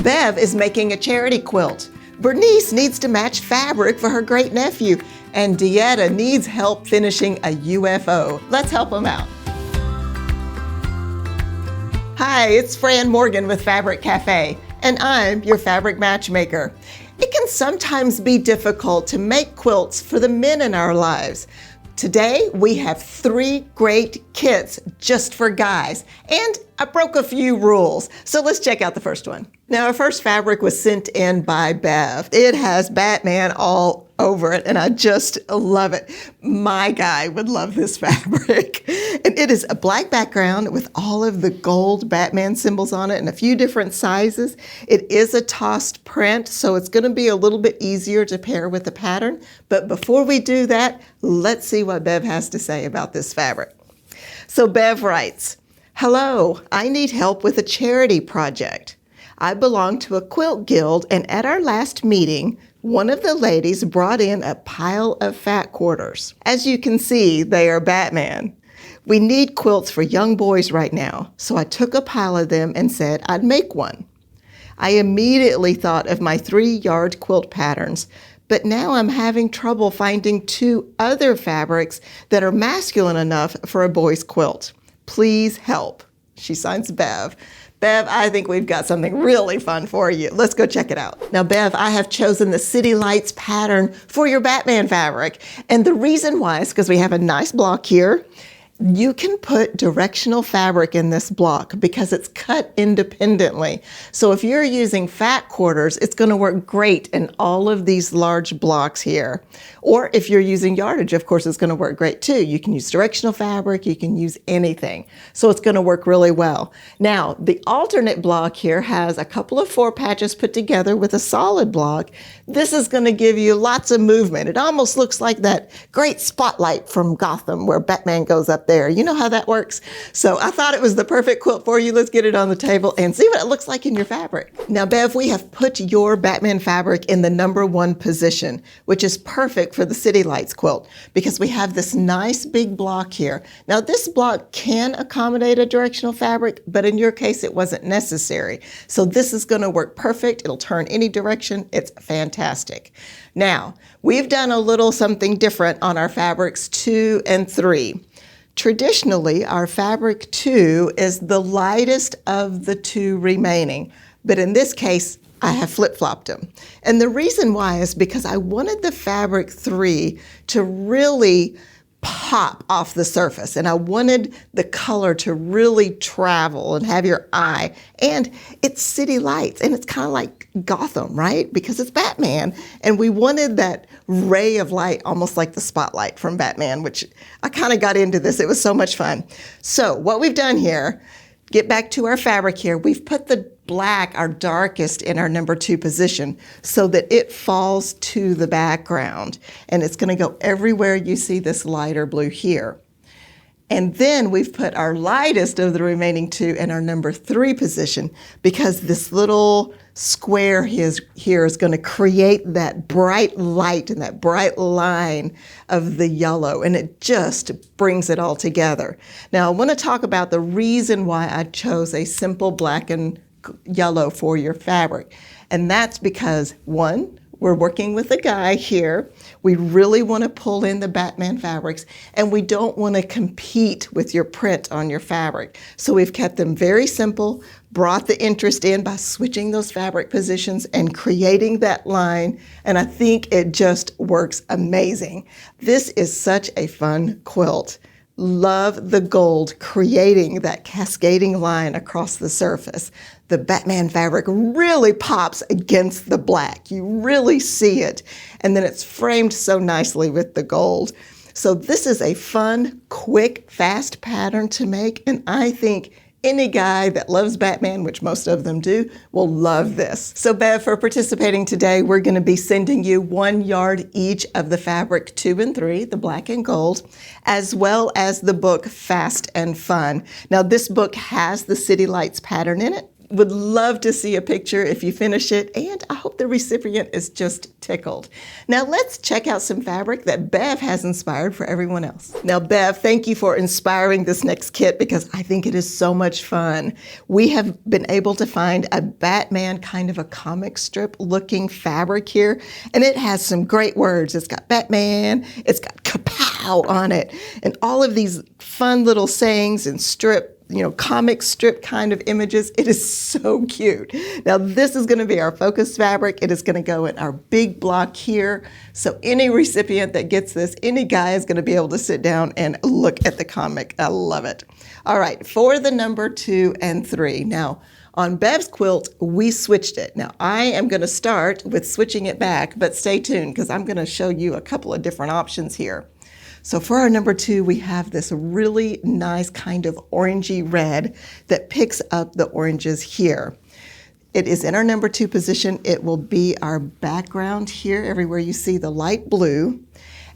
Bev is making a charity quilt. Bernice needs to match fabric for her great nephew. And DeEtta needs help finishing a UFO. Let's help them out. Hi, it's Fran Morgan with Fabric Café, and I'm your fabric matchmaker. It can sometimes be difficult to make quilts for the men in our lives. Today, we have 3 great kits just for guys, and I broke a few rules. So let's check out the first one. Now, our first fabric was sent in by Bev. It has Batman all over it, and I just love it. My guy would love this fabric. And it is a black background with all of the gold Batman symbols on it in a few different sizes. It is a tossed print, so it's going to be a little bit easier to pair with the pattern. But before we do that, let's see what Bev has to say about this fabric. So Bev writes, "Hello, I need help with a charity project. I belong to a quilt guild, and at our last meeting, one of the ladies brought in a pile of fat quarters. As you can see, they are Batman. We need quilts for young boys right now, so I took a pile of them and said I'd make one. I immediately thought of my 3-yard quilt patterns, but now I'm having trouble finding 2 other fabrics that are masculine enough for a boy's quilt. Please help." She signs Bev. Bev, I think we've got something really fun for you. Let's go check it out. Now, Bev, I have chosen the City Lights pattern for your Batman fabric. And the reason why is because we have a nice block here. You can put directional fabric in this block because it's cut independently. So if you're using fat quarters, it's going to work great in all of these large blocks here. Or if you're using yardage, of course, it's going to work great too. You can use directional fabric, you can use anything. So it's going to work really well. Now, the alternate block here has a couple of 4 patches put together with a solid block. This is going to give you lots of movement. It almost looks like that great spotlight from Gotham where Batman goes up there. You know how that works? So I thought it was the perfect quilt for you. Let's get it on the table and see what it looks like in your fabric. Now, Bev, we have put your Batman fabric in the #1 position, which is perfect for the City Lights quilt because we have this nice big block here. Now, this block can accommodate a directional fabric, but in your case, it wasn't necessary. So this is going to work perfect. It'll turn any direction. It's fantastic. Now, we've done a little something different on our fabrics 2 and 3. Traditionally, our fabric 2 is the lightest of the 2 remaining, but in this case, I have flip-flopped them. And the reason why is because I wanted the fabric 3 to really pop off the surface, and I wanted the color to really travel and have your eye. And it's City Lights, and it's kind of like Gotham, right? Because it's Batman, and we wanted that ray of light, almost like the spotlight from Batman, which I kind of got into this. It was so much fun. So what we've done here, get back to our fabric here, we've put the black, our darkest, in our #2 position so that it falls to the background. And it's going to go everywhere you see this lighter blue here. And then we've put our lightest of the remaining 2 in our #3 position because this little square here is going to create that bright light and that bright line of the yellow, and it just brings it all together. Now, I want to talk about the reason why I chose a simple black and yellow for your fabric. And that's because, 1, we're working with a guy here. We really want to pull in the Batman fabrics, and we don't want to compete with your print on your fabric. So we've kept them very simple, brought the interest in by switching those fabric positions and creating that line, and I think it just works amazing. This is such a fun quilt. Love the gold creating that cascading line across the surface. The Batman fabric really pops against the black. You really see it. And then it's framed so nicely with the gold. So this is a fun, quick, fast pattern to make. And I think any guy that loves Batman, which most of them do, will love this. So Bev, for participating today, we're going to be sending you 1 yard each of the fabric 2 and 3, the black and gold, as well as the book Fast and Fun. Now this book has the City Lights pattern in it. would love to see a picture if you finish it, and I hope the recipient is just tickled. Now let's check out some fabric that Bev has inspired for everyone else. Now Bev, thank you for inspiring this next kit because I think it is so much fun. We have been able to find a Batman kind of a comic strip looking fabric here, and it has some great words. It's got Batman, it's got kapow on it, and all of these fun little sayings and comic strip kind of images. It is so cute. Now this is going to be our focus fabric. It is going to go in our big block here. So any recipient that gets this, any guy is going to be able to sit down and look at the comic. I love it. All right, for the number 2 and 3. Now on Bev's quilt, we switched it. Now I am going to start with switching it back, but stay tuned because I'm going to show you a couple of different options here. So for our number 2, we have this really nice kind of orangey red that picks up the oranges here. It is in our number 2 position. It will be our background here, everywhere you see the light blue.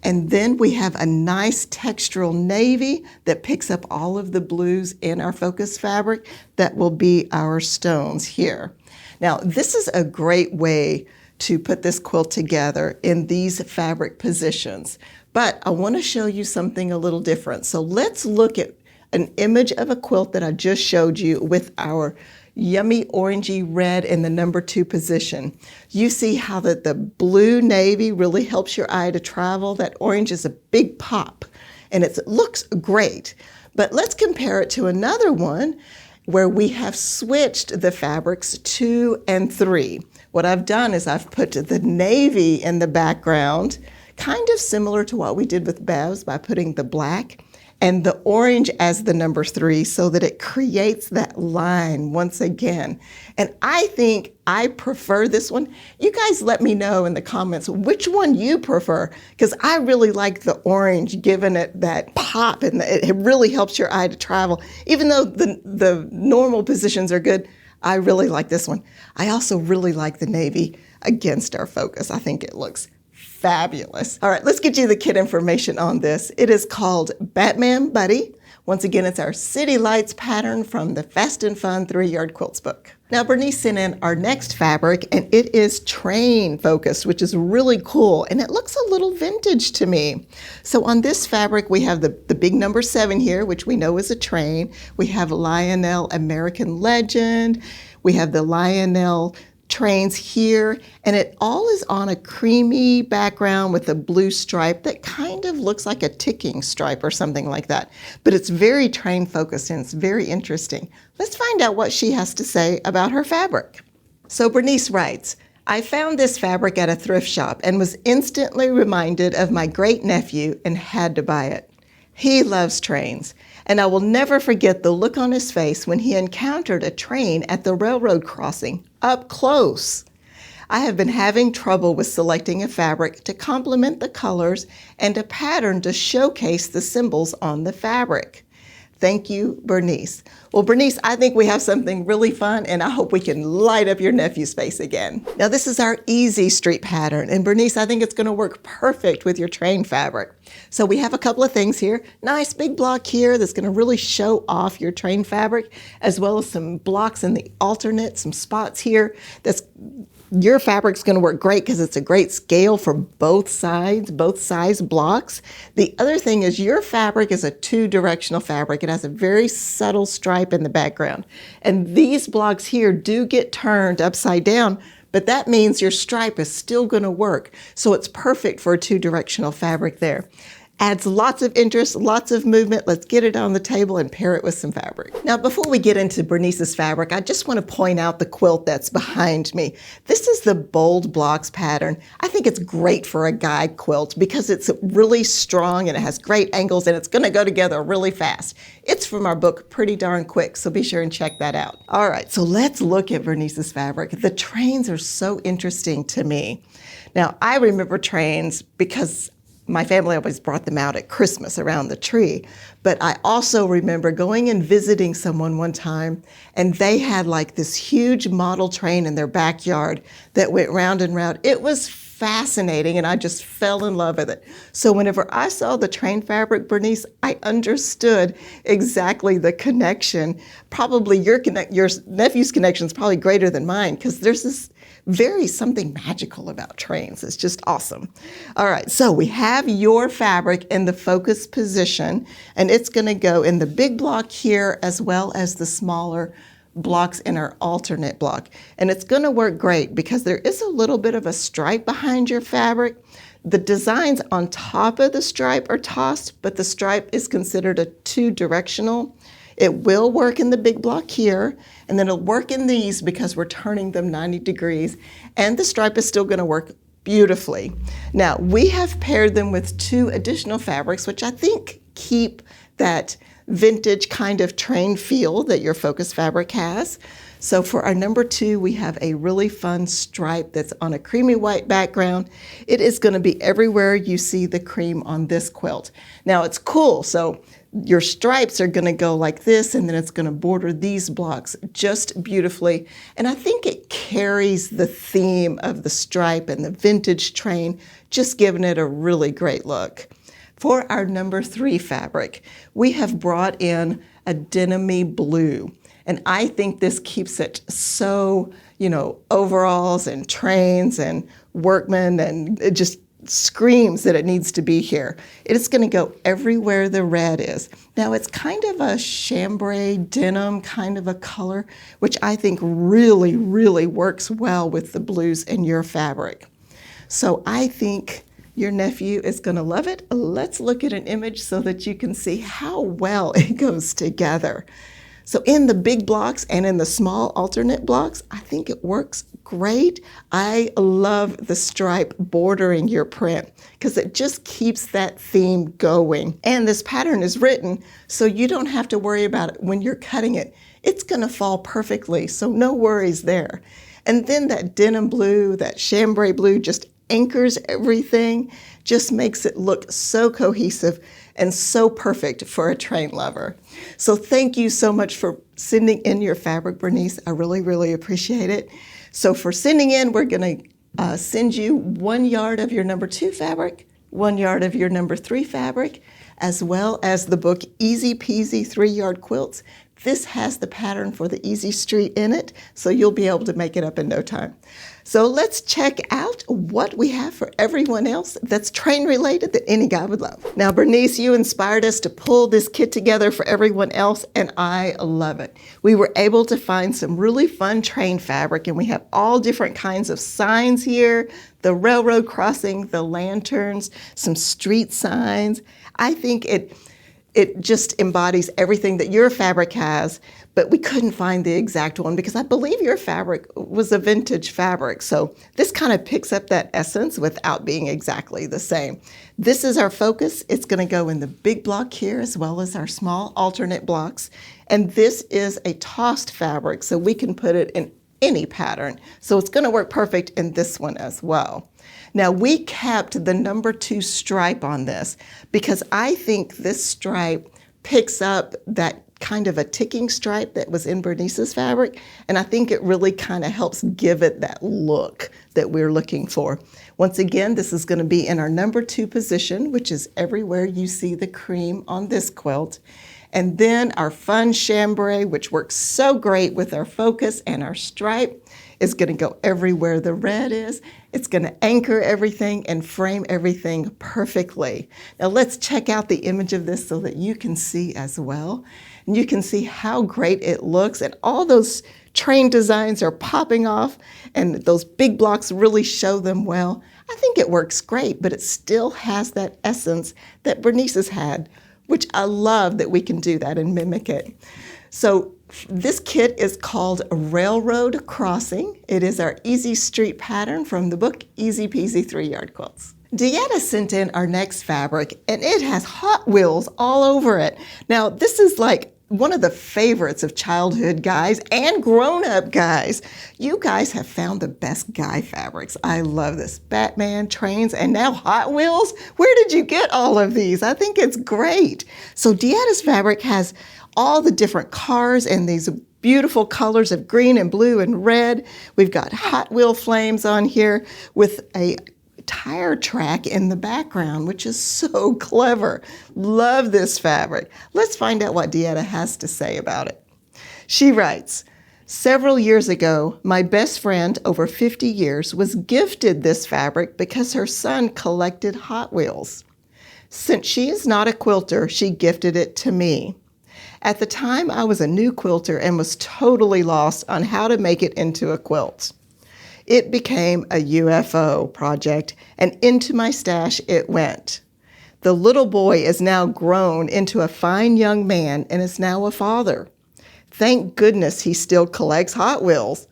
And then we have a nice textural navy that picks up all of the blues in our focus fabric. That will be our stones here. Now, this is a great way to put this quilt together in these fabric positions. But I want to show you something a little different. So let's look at an image of a quilt that I just showed you with our yummy orangey red in the number 2 position. You see how that the blue navy really helps your eye to travel. That orange is a big pop and it looks great. But let's compare it to another one where we have switched the fabrics 2 and 3. What I've done is I've put the navy in the background, kind of similar to what we did with Bev's by putting the black and the orange as the number 3 so that it creates that line once again. And I think I prefer this one. You guys let me know in the comments which one you prefer, because I really like the orange, giving it that pop, and it really helps your eye to travel. Even though the normal positions are good, I really like this one. I also really like the navy against our focus. I think it looks fabulous. All right, let's get you the kit information on this. It is called Batman Buddy. Once again, it's our City Lights pattern from the Fast and Fun 3-Yard Quilts book. Now, Bernice sent in our next fabric, and it is train focused, which is really cool, and it looks a little vintage to me. So on this fabric, we have the big number 7 here, which we know is a train. We have Lionel American Legend. We have the Lionel trains here, and it all is on a creamy background with a blue stripe that kind of looks like a ticking stripe or something like that. But it's very train focused and it's very interesting. Let's find out what she has to say about her fabric. So Bernice writes, I found this fabric at a thrift shop and was instantly reminded of my great nephew and had to buy it. He loves trains, and I will never forget the look on his face when he encountered a train at the railroad crossing, up close. I have been having trouble with selecting a fabric to complement the colors and a pattern to showcase the symbols on the fabric. Thank you, Bernice. Well, Bernice, I think we have something really fun, and I hope we can light up your nephew's face again. Now, this is our easy street pattern, and Bernice, I think it's going to work perfect with your train fabric. So we have a couple of things here. Nice big block here that's going to really show off your train fabric, as well as some blocks in the alternate, some spots here. Your fabric's going to work great because it's a great scale for both sides, both size blocks. The other thing is your fabric is a 2-directional fabric. It has a very subtle stripe in the background. And these blocks here do get turned upside down, but that means your stripe is still going to work. So it's perfect for a 2-directional fabric there. Adds lots of interest, lots of movement. Let's get it on the table and pair it with some fabric. Now, before we get into Bernice's fabric, I just want to point out the quilt that's behind me. This is the bold blocks pattern. I think it's great for a guide quilt because it's really strong and it has great angles and it's going to go together really fast. It's from our book, Pretty Darn Quick, so be sure and check that out. All right, so let's look at Bernice's fabric. The trains are so interesting to me. Now, I remember trains because my family always brought them out at Christmas around the tree. But I also remember going and visiting someone one time, and they had like this huge model train in their backyard that went round and round. It was fascinating, and I just fell in love with it. So whenever I saw the train fabric, Bernice, I understood exactly the connection. Probably your nephew's connection is probably greater than mine, because there's this something magical about trains. It's just awesome. All right, so we have your fabric in the focus position, and it's going to go in the big block here as well as the smaller blocks in our alternate block. And it's going to work great because there is a little bit of a stripe behind your fabric. The designs on top of the stripe are tossed, but the stripe is considered a two-directional. It will work in the big block here, and then it'll work in these because we're turning them 90 degrees, and the stripe is still going to work beautifully. Now, we have paired them with 2 additional fabrics, which I think keep that vintage kind of train feel that your focus fabric has. So for our number 2, we have a really fun stripe that's on a creamy white background. It is going to be everywhere you see the cream on this quilt. Now it's cool, so your stripes are going to go like this, and then it's going to border these blocks just beautifully. And I think it carries the theme of the stripe and the vintage train, just giving it a really great look. For our number 3 fabric, we have brought in a denim-y blue. And I think this keeps it so, overalls and trains and workmen, and it just screams that it needs to be here. It is going to go everywhere the red is. Now, it's kind of a chambray denim kind of a color, which I think really, really works well with the blues in your fabric. So I think your nephew is going to love it. Let's look at an image so that you can see how well it goes together. So in the big blocks and in the small alternate blocks, I think it works great. I love the stripe bordering your print because it just keeps that theme going. And this pattern is written so you don't have to worry about it when you're cutting it. It's going to fall perfectly, so no worries there. And then that denim blue, that chambray blue just anchors everything, just makes it look so cohesive and so perfect for a train lover. So thank you so much for sending in your fabric, Bernice. I really, really appreciate it. So for sending in, we're going to send you 1 yard of your number 2 fabric, 1 yard of your number 3 fabric, as well as the book Easy Peasy 3-Yard Quilts. This has the pattern for the Easy Street in it, so you'll be able to make it up in no time. So let's check out what we have for everyone else that's train related that any guy would love. Now, Bernice, you inspired us to pull this kit together for everyone else, and I love it. We were able to find some really fun train fabric, and we have all different kinds of signs here, the railroad crossing, the lanterns, some street signs. I think it just embodies everything that your fabric has, but we couldn't find the exact one because I believe your fabric was a vintage fabric. So this kind of picks up that essence without being exactly the same. This is our focus. It's going to go in the big block here as well as our small alternate blocks. And this is a tossed fabric, so we can put it in any pattern. So it's going to work perfect in this one as well. Now, we kept the number 2 stripe on this because I think this stripe picks up that kind of a ticking stripe that was in Bernice's fabric, and I think it really kind of helps give it that look that we're looking for. Once again, this is going to be in our number 2 position, which is everywhere you see the cream on this quilt. And then our fun chambray, which works so great with our focus and our stripe, is going to go everywhere the red is. It's going to anchor everything and frame everything perfectly. Now let's check out the image of this so that you can see as well. And you can see how great it looks, and all those train designs are popping off, and those big blocks really show them well. I think it works great, but it still has that essence that Bernice has had, which I love that we can do that and mimic it. So this kit is called Railroad Crossing. It is our Easy Street pattern from the book Easy Peasy 3-Yard Quilts. DeEtta sent in our next fabric, and it has Hot Wheels all over it. Now, this is like one of the favorites of childhood guys and grown-up guys. You guys have found the best guy fabrics. I love this. Batman, trains, and now Hot Wheels. Where did you get all of these? I think it's great. So DeEtta's fabric has all the different cars and these beautiful colors of green and blue and red. We've got Hot Wheel flames on here with a tire track in the background, which is so clever. Love this fabric. Let's find out what DeEtta has to say about it. She writes, several years ago, my best friend, over 50 years, was gifted this fabric because her son collected Hot Wheels. Since she is not a quilter, she gifted it to me. At the time, I was a new quilter and was totally lost on how to make it into a quilt. It became a UFO project, and into my stash it went. The little boy is now grown into a fine young man and is now a father. Thank goodness he still collects Hot Wheels.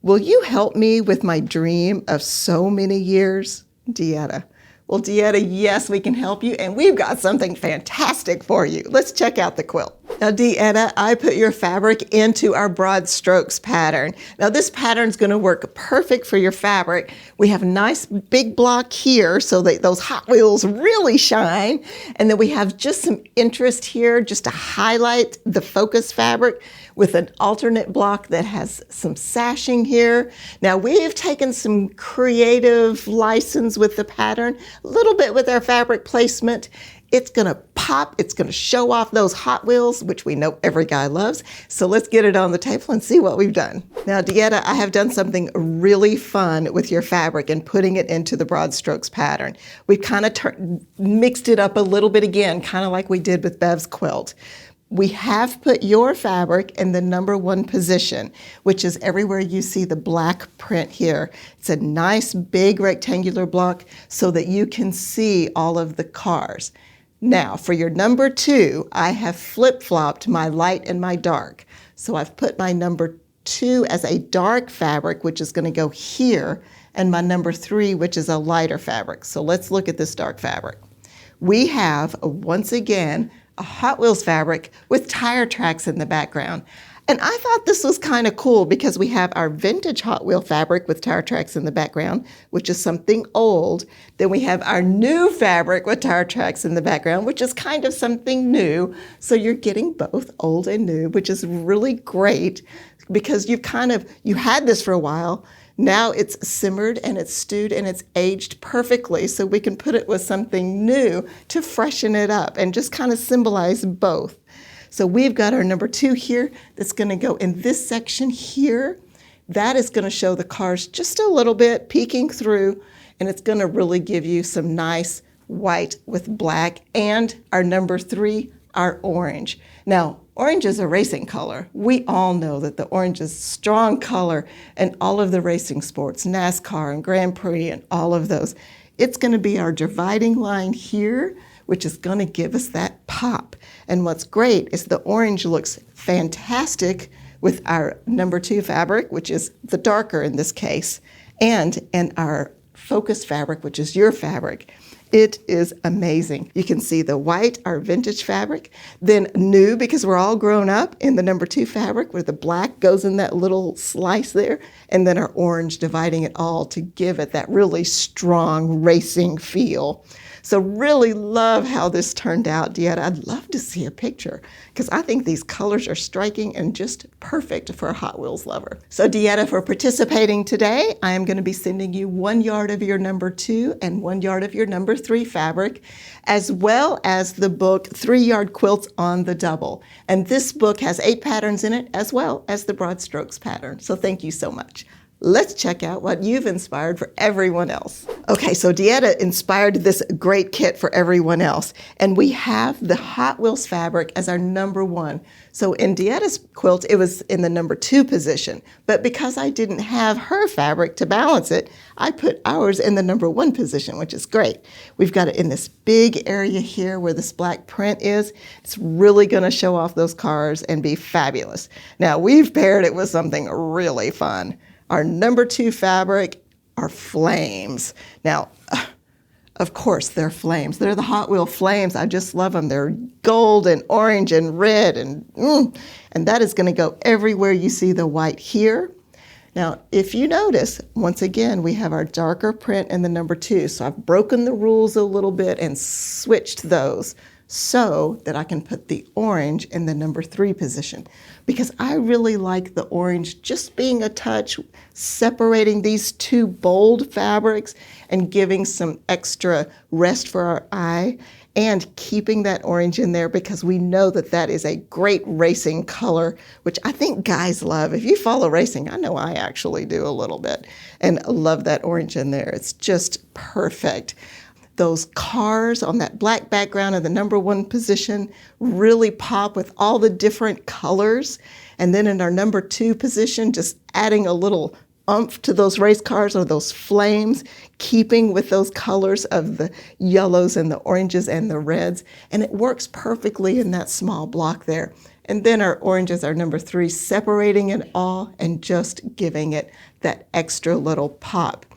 Will you help me with my dream of so many years? DeEtta. Well, DeEtta, yes, we can help you, and we've got something fantastic for you. Let's check out the quilt. Now, DeEtta, I put your fabric into our broad strokes pattern. Now, this pattern is going to work perfect for your fabric. We have a nice big block here so that those Hot Wheels really shine. And then we have just some interest here just to highlight the focus fabric with an alternate block that has some sashing here. Now, we've taken some creative license with the pattern, a little bit with our fabric placement. It's gonna pop, it's gonna show off those Hot Wheels, which we know every guy loves. So let's get it on the table and see what we've done. Now, DeEtta, I have done something really fun with your fabric and putting it into the broad strokes pattern. We've kind of mixed it up a little bit again, kind of like we did with Bev's quilt. We have put your fabric in the number 1 position, which is everywhere you see the black print here. It's a nice big rectangular block so that you can see all of the cars. Now, for your number 2, I have flip-flopped my light and my dark. So I've put my number 2 as a dark fabric, which is going to go here, and my number 3, which is a lighter fabric. So let's look at this dark fabric. We have, once again, a Hot Wheels fabric with tire tracks in the background. And I thought this was kind of cool because we have our vintage Hot Wheel fabric with tire tracks in the background, which is something old. Then we have our new fabric with tire tracks in the background, which is kind of something new. So you're getting both old and new, which is really great because you had this for a while. Now it's simmered and it's stewed and it's aged perfectly, so we can put it with something new to freshen it up and just kind of symbolize both. So we've got our number 2 here that's going to go in this section here. That is going to show the cars just a little bit peeking through, and it's going to really give you some nice white with black, and our number 3, our orange. Now, orange is a racing color. We all know that the orange is a strong color in all of the racing sports, NASCAR and Grand Prix and all of those. It's going to be our dividing line here, which is going to give us that pop. And what's great is the orange looks fantastic with our number 2 fabric, which is the darker in this case, and in our focus fabric, which is your fabric. It is amazing. You can see the white, our vintage fabric, then new, because we're all grown up, in the number 2 fabric where the black goes in that little slice there, and then our orange dividing it all to give it that really strong racing feel. So really love how this turned out, DeEtta. I'd love to see a picture because I think these colors are striking and just perfect for a Hot Wheels lover. So DeEtta, for participating today, I am going to be sending you 1 yard of your number 2 and 1 yard of your number 3 fabric, as well as the book 3-Yard Quilts on the Double. And this book has 8 patterns in it, as well as the broad strokes pattern. So thank you so much. Let's check out what you've inspired for everyone else. Okay, so DeEtta inspired this great kit for everyone else. And we have the Hot Wheels fabric as our number 1. So in DeEtta's quilt, it was in the number 2 position. But because I didn't have her fabric to balance it, I put ours in the number 1 position, which is great. We've got it in this big area here where this black print is. It's really gonna show off those cars and be fabulous. Now, we've paired it with something really fun. Our number 2 fabric are flames. Now, of course, they're flames. They're the Hot Wheel flames. I just love them. They're gold and orange and red, and that is going to go everywhere you see the white here. Now, if you notice, once again, we have our darker print in the number 2. So I've broken the rules a little bit and switched those. so that I can put the orange in the number 3 position, because I really like the orange just being a touch, separating these two bold fabrics and giving some extra rest for our eye, and keeping that orange in there because we know that that is a great racing color, which I think guys love. If you follow racing, I know I actually do a little bit, and love that orange in there. It's just perfect. Those cars on that black background in the number 1 position really pop with all the different colors. And then in our number 2 position, just adding a little oomph to those race cars or those flames, keeping with those colors of the yellows and the oranges and the reds. And it works perfectly in that small block there. And then our oranges are number 3, separating it all and just giving it that extra little pop.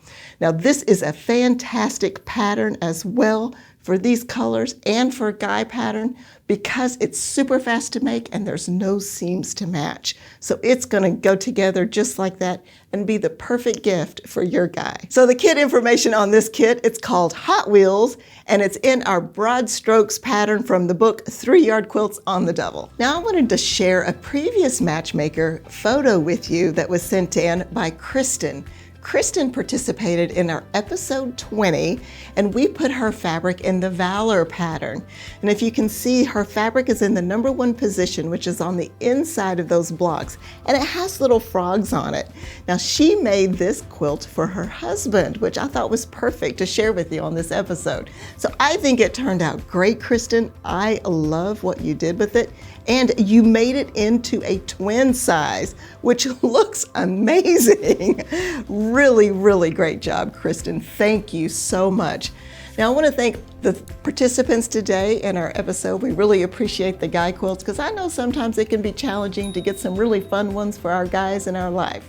Now this is a fantastic pattern as well for these colors and for a guy pattern because it's super fast to make and there's no seams to match. So it's gonna go together just like that and be the perfect gift for your guy. So the kit information on this kit, it's called Hot Wheels, and it's in our broad strokes pattern from the book 3-Yard Quilts on the Double. Now I wanted to share a previous matchmaker photo with you that was sent in by Kristen. Kristen participated in our episode 20, and we put her fabric in the Valor pattern. And if you can see, her fabric is in the number 1 position, which is on the inside of those blocks, and it has little frogs on it. Now she made this quilt for her husband, which I thought was perfect to share with you on this episode. So I think it turned out great, Kristen. I love what you did with it. And you made it into a twin size, which looks amazing. Really, really great job, Kristen. Thank you so much. Now I want to thank the participants today in our episode. We really appreciate the guy quilts because I know sometimes it can be challenging to get some really fun ones for our guys in our life.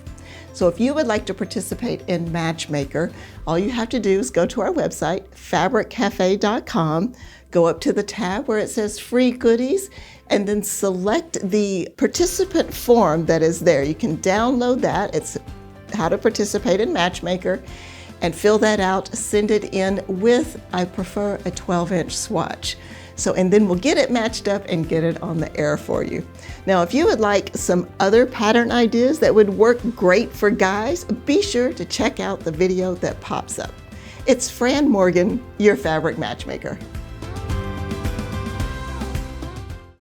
So if you would like to participate in Matchmaker, all you have to do is go to our website, fabriccafe.com, go up to the tab where it says free goodies, and then select the participant form that is there. You can download that. It's how to participate in Matchmaker, and fill that out, send it in with, I prefer a 12-inch swatch. So, and then we'll get it matched up and get it on the air for you. Now, if you would like some other pattern ideas that would work great for guys, be sure to check out the video that pops up. It's Fran Morgan, your fabric matchmaker.